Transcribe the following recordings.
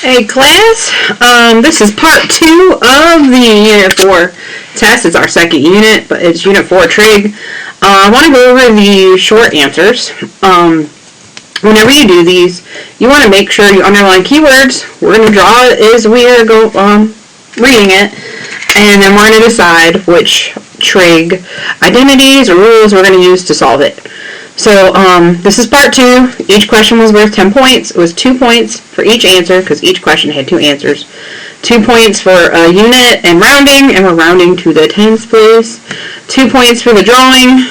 Hey class, this is part 2 of the Unit 4 test. It's our second unit, but it's Unit 4 Trig. I want to go over the short answers. Whenever you do these, you want to make sure you underline keywords. We're going to draw it as we are reading it, and then we're going to decide which Trig identities or rules we're going to use to solve it. So this is part 2. Each question was worth 10 points. It was 2 points for each answer because each question had 2 answers. 2 points for a unit and rounding, and we're rounding to the tens place. 2 points for the drawing.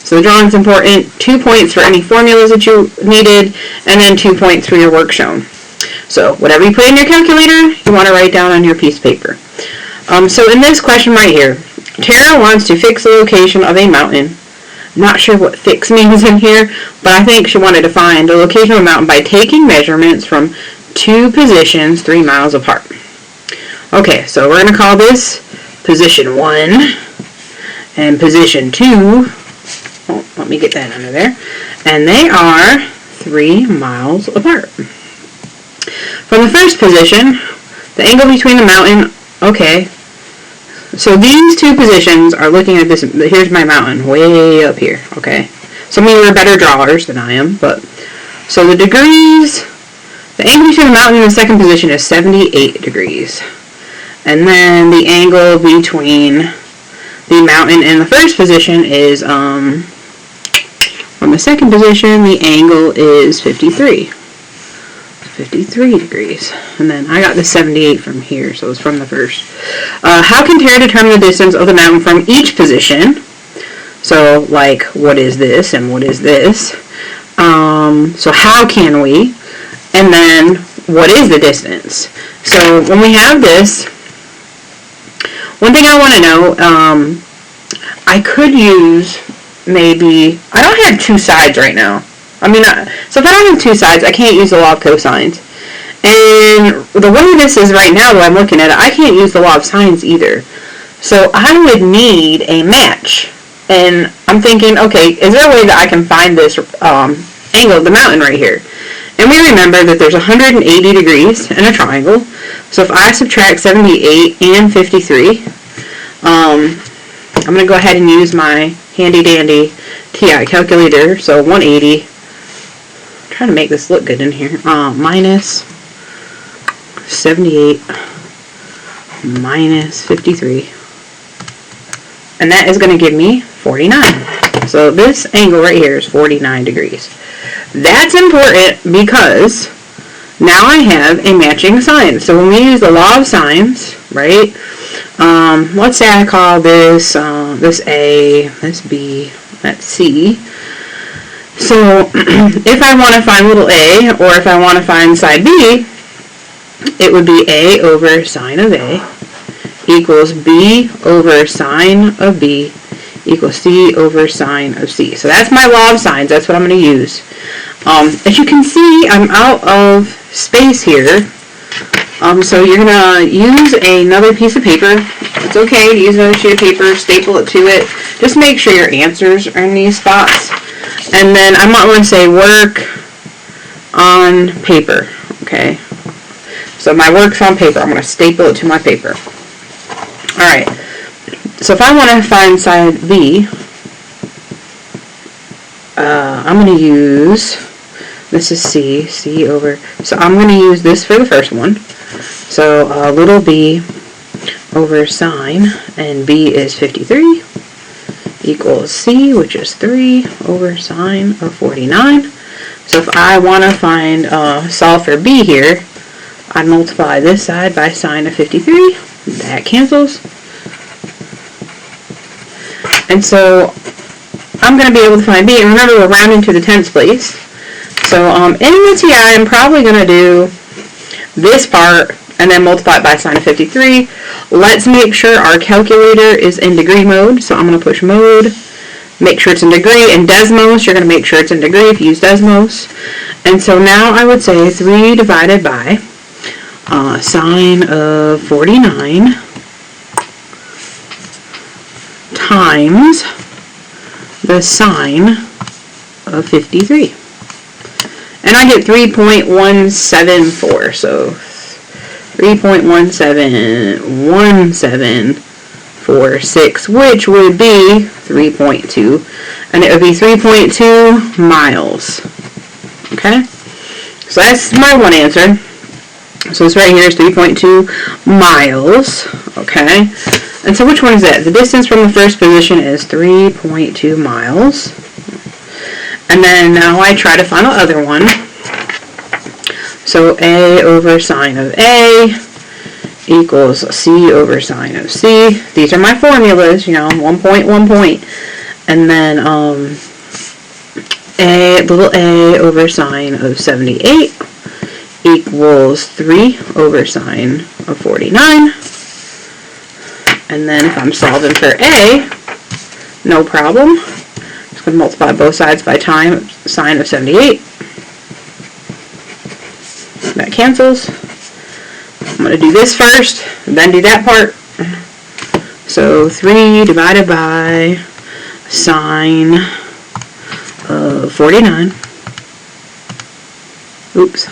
So the drawing's important. 2 points for any formulas that you needed, and then 2 points for your work shown. So whatever you put in your calculator, you want to write down on your piece of paper. So in this question right here, Tara wants to fix the location of a mountain. Not sure what fix means in here, but I think she wanted to find the location of a mountain by taking measurements from 2 positions 3 miles apart. Okay, so we're going to call this position 1 and position 2. Oh, let me get that under there. And they are 3 miles apart. From the first position, the angle between the mountain, okay. So these 2 positions are looking at this. Here's my mountain way up here, okay? Some of you are better drawers than I am, but so the degrees, the angle between the mountain and the second position is 78 degrees. And then the angle between the mountain and the first position is, from the second position, the angle is 53 degrees. And then I got the 78 from here, so it's from the first. How can Tara determine the distance of the mountain from each position? So, like, what is this and what is this? So how can we? And then, what is the distance? So, when we have this, one thing I want to know, I could use maybe, I don't have 2 sides right now. I mean, so if I don't have 2 sides, I can't use the law of cosines. And the way this is right now that I'm looking at it, I can't use the law of sines either. So I would need a match. And I'm thinking, okay, is there a way that I can find this angle of the mountain right here? And we remember that there's 180 degrees in a triangle. So if I subtract 78 and 53, I'm going to go ahead and use my handy dandy TI calculator. So 180. Trying to make this look good in here. Minus 78 minus 53, and that is going to give me 49. So this angle right here is 49 degrees. That's important because now I have a matching sign. So when we use the law of sines, right? Let's say I call this this A, this B, that's C. So if I want to find little a, or if I want to find side B, it would be A over sine of A equals B over sine of B equals C over sine of C. So that's my law of sines. That's what I'm going to use. As you can see, I'm out of space here. So you're going to use another piece of paper. It's okay to use another sheet of paper, staple it to it. Just make sure your answers are in these spots. And then I'm not going to say work on paper, okay? So my work's on paper. I'm going to staple it to my paper. Alright, so if I want to find side B, I'm going to use, this is C over, so I'm going to use this for the first one. So little b over sine, and B is 53. Equals C, which is 3 over sine of 49. So if I want to find solve for B here, I multiply this side by sine of 53. That cancels. And so I'm going to be able to find B. And remember, we're rounding to the tens place. So in the TI, I'm probably going to do this part and then multiply it by sine of 53. Let's make sure our calculator is in degree mode. So I'm going to push mode, make sure it's in degree. In Desmos, you're going to make sure it's in degree if you use Desmos. And so now I would say 3 divided by sine of 49 times the sine of 53. And I get 3.174. So 3.171746, which would be 3.2, and it would be 3.2 miles. Okay, so that's my one answer. So this right here is 3.2 miles. Okay, and so which one is that? The distance from the first position is 3.2 miles. And then now I try to find the other one. So A over sine of A equals C over sine of C. These are my formulas, you know, 1 point, 1 point. And then little a over sine of 78 equals 3 over sine of 49. And then if I'm solving for A, no problem. Just going to multiply both sides by sine of 78. That cancels. I'm going to do this first, then do that part. So 3 divided by sine of 49. Oops.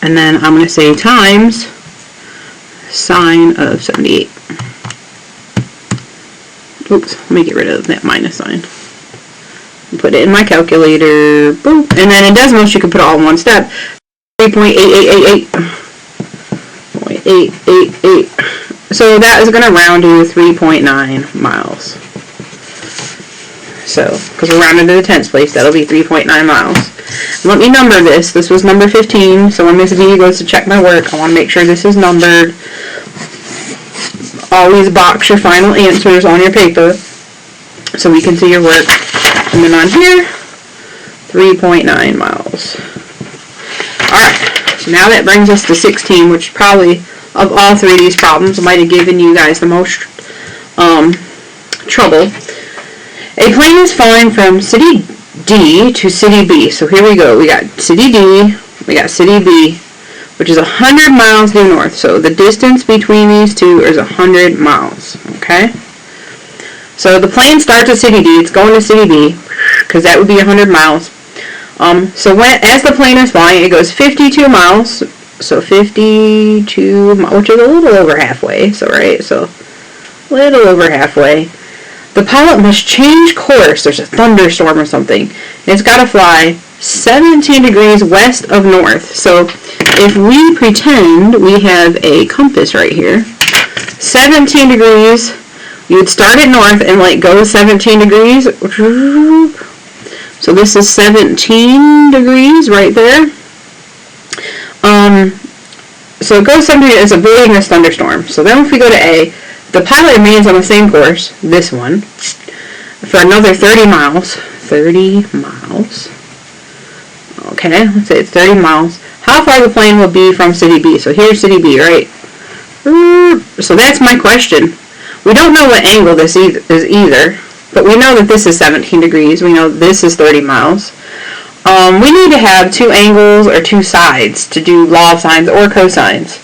And then I'm going to say times sine of 78. Oops, let me get rid of that minus sign. Put it in my calculator. Boom. And then in decimals, you can put it all in one step. 3.8888. 0.888. So that is going to round to 3.9 miles. So, because we're rounding to the tenths place, that'll be 3.9 miles. Let me number this. This was number 15. So when Miss V goes to check my work, I want to make sure this is numbered. Always box your final answers on your paper so we can see your work. And then on here, 3.9 miles. Alright, so now that brings us to 16, which probably, of all three of these problems, might have given you guys the most trouble. A plane is flying from city D to city B. So here we go. We got city D, we got city B, which is 100 miles due north. So the distance between these two is 100 miles. Okay? So the plane starts at city D. It's going to city B, because that would be 100 miles. So as the plane is flying, it goes 52 miles. So 52, which is a little over halfway. So, right? So, a little over halfway. The pilot must change course. There's a thunderstorm or something. And it's got to fly 17 degrees west of north. So if we pretend we have a compass right here, 17 degrees, you would start at north and like go 17 degrees. So this is 17 degrees right there. So it goes 17 degrees, it's avoiding this thunderstorm. So then if we go to A, the pilot remains on the same course, this one, for another 30 miles. 30 miles. Okay, let's say it's 30 miles. How far the plane will be from city B? So here's city B, right? So that's my question. We don't know what angle this is either, but we know that this is 17 degrees. We know this is 30 miles. We need to have two angles or two sides to do law of sines or cosines.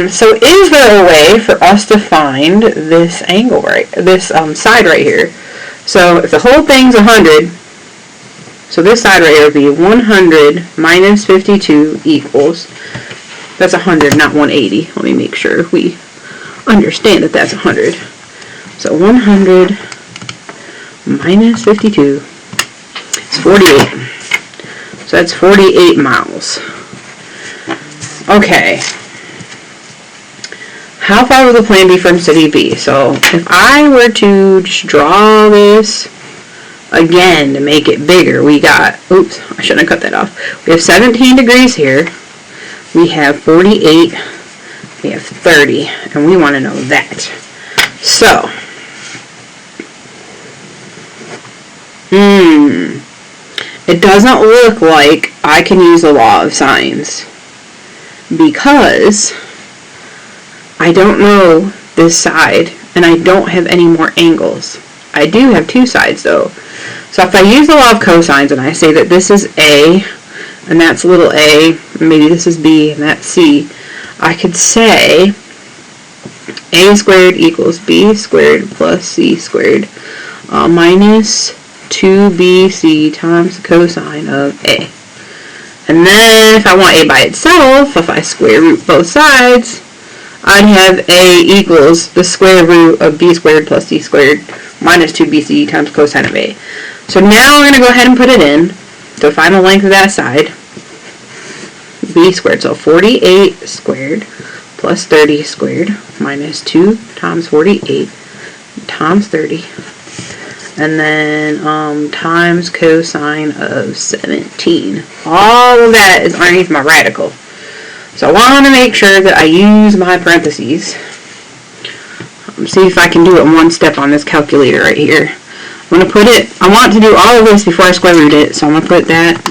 So is there a way for us to find this angle this side right here? So if the whole thing's 100, so this side right here would be 100 minus 52 equals, that's 100, not 180. Let me make sure we understand that that's 100. So 100 minus 52 is 48. So that's 48 miles. Okay. How far will the plane be from city B? So if I were to just draw this again to make it bigger, we got, oops, I shouldn't have cut that off. We have 17 degrees here. We have 48. We have 30. And we want to know that. So, it doesn't look like I can use the law of sines because I don't know this side, and I don't have any more angles. I do have two sides, though. So if I use the law of cosines, and I say that this is A, and that's little a, and maybe this is B, and that's C, I could say A squared equals B squared plus C squared minus 2BC times the cosine of A. And then if I want a by itself, if I square root both sides, I'd have a equals the square root of b squared plus c squared minus 2bc times cosine of a. So now we're going to go ahead and put it in to find the length of that side. B squared, so 48 squared plus 30 squared minus 2 times 48 times 30. And then times cosine of 17. All of that is underneath my radical. So I want to make sure that I use my parentheses. See if I can do it one step on this calculator right here. I'm going to put it, I want to do all of this before I square root it, so I'm going to put that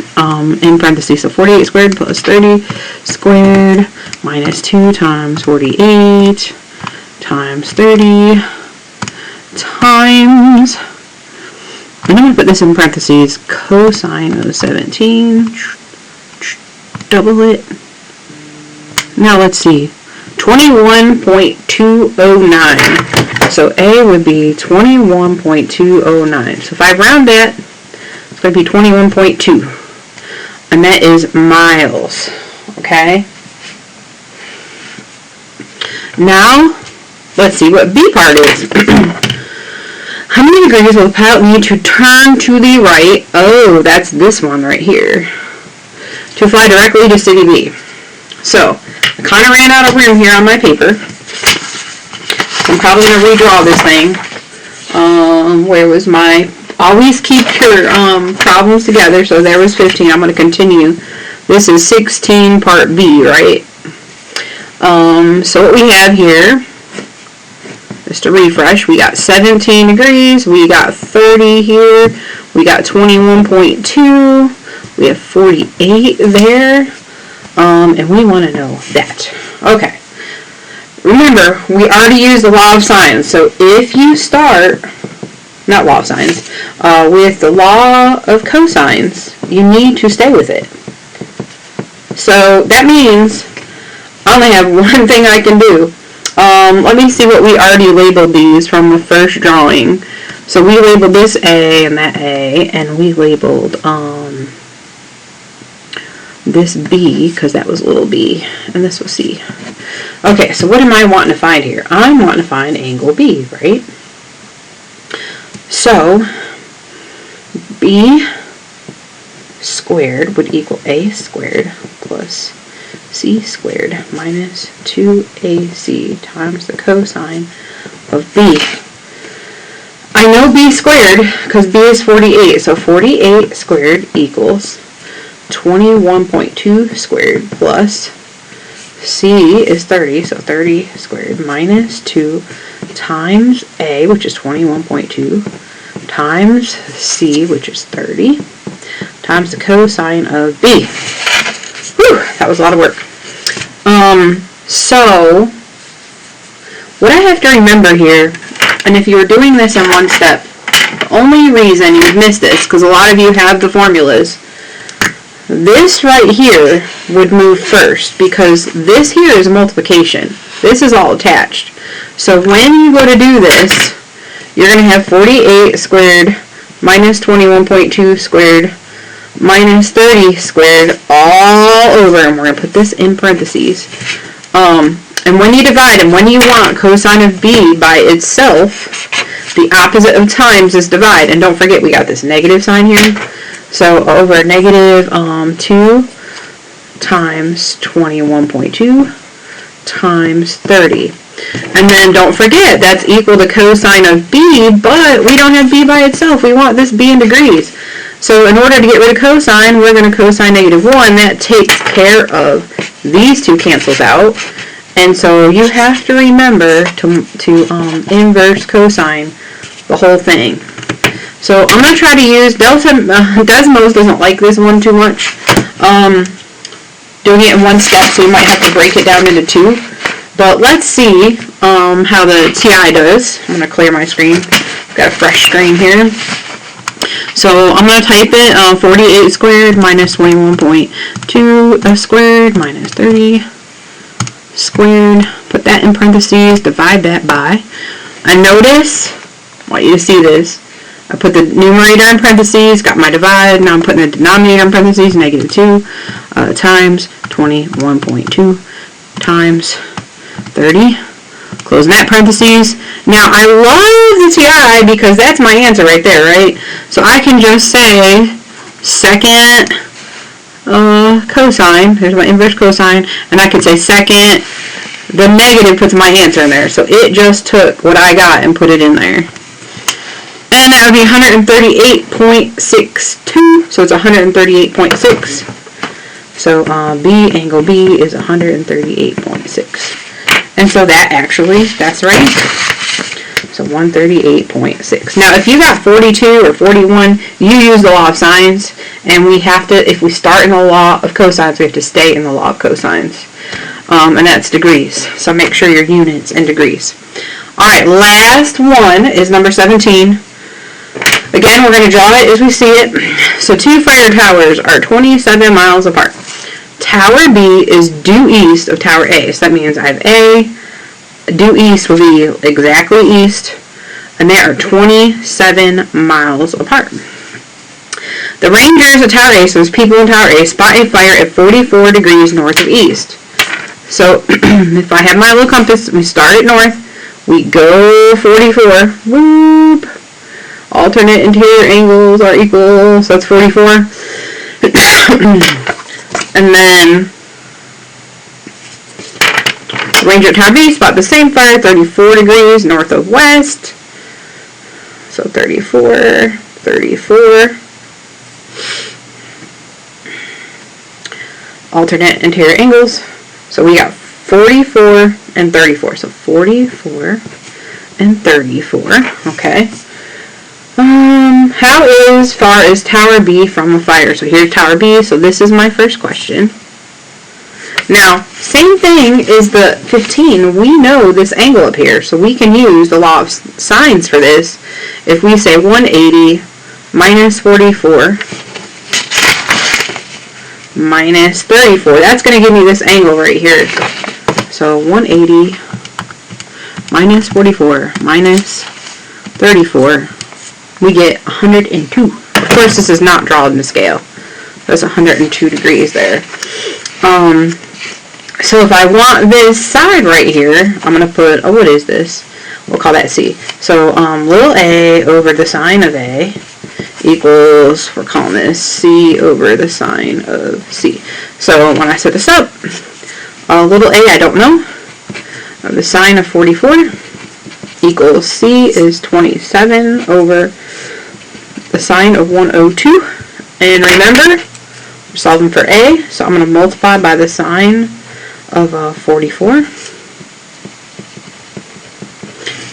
in parentheses. So 48 squared plus 30 squared minus 2 times 48 times 30 times, and I'm going to put this in parentheses, cosine of 17, double it. Now let's see, 21.209. So A would be 21.209. So if I round that, it's going to be 21.2. And that is miles. Okay? Now, let's see what B part is. How many degrees will the pilot need to turn to the right? Oh, that's this one right here. To fly directly to city B. So, I kind of ran out of room here on my paper. So I'm probably going to redraw this thing. Where was my... Always keep your problems together. So there was 15. I'm going to continue. This is 16 part B, right? So what we have here, just to refresh, we got 17 degrees. We got 30 here. We got 21.2. We have 48 there. And we want to know that. Okay. Remember, we already used the law of sines. So if you start, not law of sines, with the law of cosines, you need to stay with it. So that means I only have one thing I can do. Let me see what we already labeled these from the first drawing. So we labeled this A and that A, and we labeled this B, because that was little b, and this was C. Okay, so what am I wanting to find here? I'm wanting to find angle B, right? So, B squared would equal A squared plus C squared minus 2AC times the cosine of B. I know B squared because B is 48, so 48 squared equals 21.2 squared plus C is 30, so 30 squared minus 2 times A, which is 21.2, times C, which is 30, times the cosine of B. Whew, that was a lot of work. So, what I have to remember here, and if you were doing this in one step, the only reason you would miss this, because a lot of you have the formulas, this right here would move first, because this here is multiplication. This is all attached. So when you go to do this, you're going to have 48 squared minus 21.2 squared minus 30 squared all over, and we're going to put this in parentheses. And when you divide, and when you want cosine of B by itself, the opposite of times is divide. And don't forget, we got this negative sign here. So over negative 2 times 21.2 times 30. And then don't forget, that's equal to cosine of B, but we don't have B by itself. We want this B in degrees. So in order to get rid of cosine, we're going to cosine negative 1. That takes care of these two cancels out. And so you have to remember to inverse cosine the whole thing. So I'm going to try to use Desmos doesn't like this one too much. Doing it in one step, so you might have to break it down into two. But let's see how the TI does. I'm going to clear my screen. I've got a fresh screen here. So I'm going to type it 48 squared minus 21.2 squared minus 30 squared. Put that in parentheses, divide that by. And notice, I want you to see this, I put the numerator in parentheses, got my divide. Now I'm putting the denominator in parentheses, negative 2 times 21.2 times 30. Closing that parentheses. Now I love the TI because that's my answer right there, right? So I can just say second cosine. There's my inverse cosine. And I can say second. The negative puts my answer in there. So it just took what I got and put it in there. And that would be 138.62. So it's 138.6. So angle B is 138.6. And so that actually, that's right. So 138.6. Now if you got 42 or 41, you use the law of sines. And we have to, if we start in the law of cosines, we have to stay in the law of cosines. And that's degrees. So make sure your units in degrees. Alright, last one is number 17. Again, we're going to draw it as we see it. So two fire towers are 27 miles apart. Tower B is due east of Tower A. So that means I have A. Due east will be exactly east. And they are 27 miles apart. The rangers of Tower A, so those people in Tower A, spot a fire at 44 degrees north of east. So if I have my little compass, we start at north, we go 44, whoop, alternate interior angles are equal, so that's 44. And then ranger at Tower B, spot the same fire, 34 degrees north of west. So 34, 34. Alternate interior angles. So we got 44 and 34. So 44 and 34. Okay. How is far is Tower B from a fire? So here's Tower B. So this is my first question. Now, same thing is the 15. We know this angle up here. So we can use the law of sines for this. If we say 180 minus 44 minus 34. That's going to give me this angle right here. So 180 minus 44 minus 34. We get 102. Of course, this is not drawn to scale. That's 102 degrees there. So if I want this side right here, I'm going to put, what is this? We'll call that C. So little a over the sine of A equals, we're calling this C over the sine of C. So when I set this up, little a I don't know, the sine of 44 equals C is 27 over the sine of 102. And remember, we're solving for A, so I'm going to multiply by the sine of 44.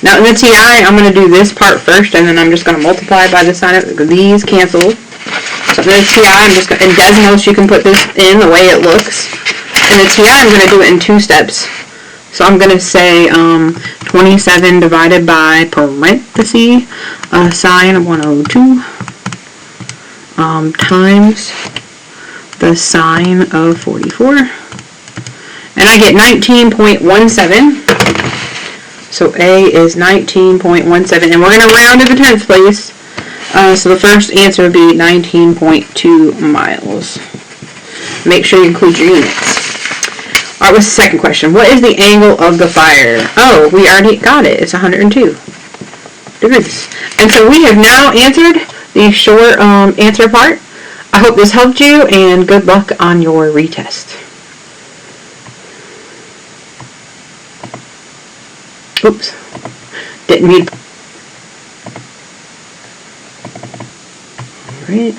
Now in the TI, I'm going to do this part first, and then I'm just going to multiply by the sine of these cancel. So in the TI, I'm just going to, in decimals, you can put this in the way it looks. In the TI, I'm going to do it in 2 steps. So I'm going to say 27 divided by parenthesis sine of 102 times the sine of 44. And I get 19.17. So A is 19.17. And we're going to round to the 10th place. So the first answer would be 19.2 miles. Make sure you include your units. Alright, what's the second question? What is the angle of the fire? Oh, we already got it. It's 102 degrees. And so we have now answered the short answer part. I hope this helped you, and good luck on your retest. Oops. Didn't read. Alright.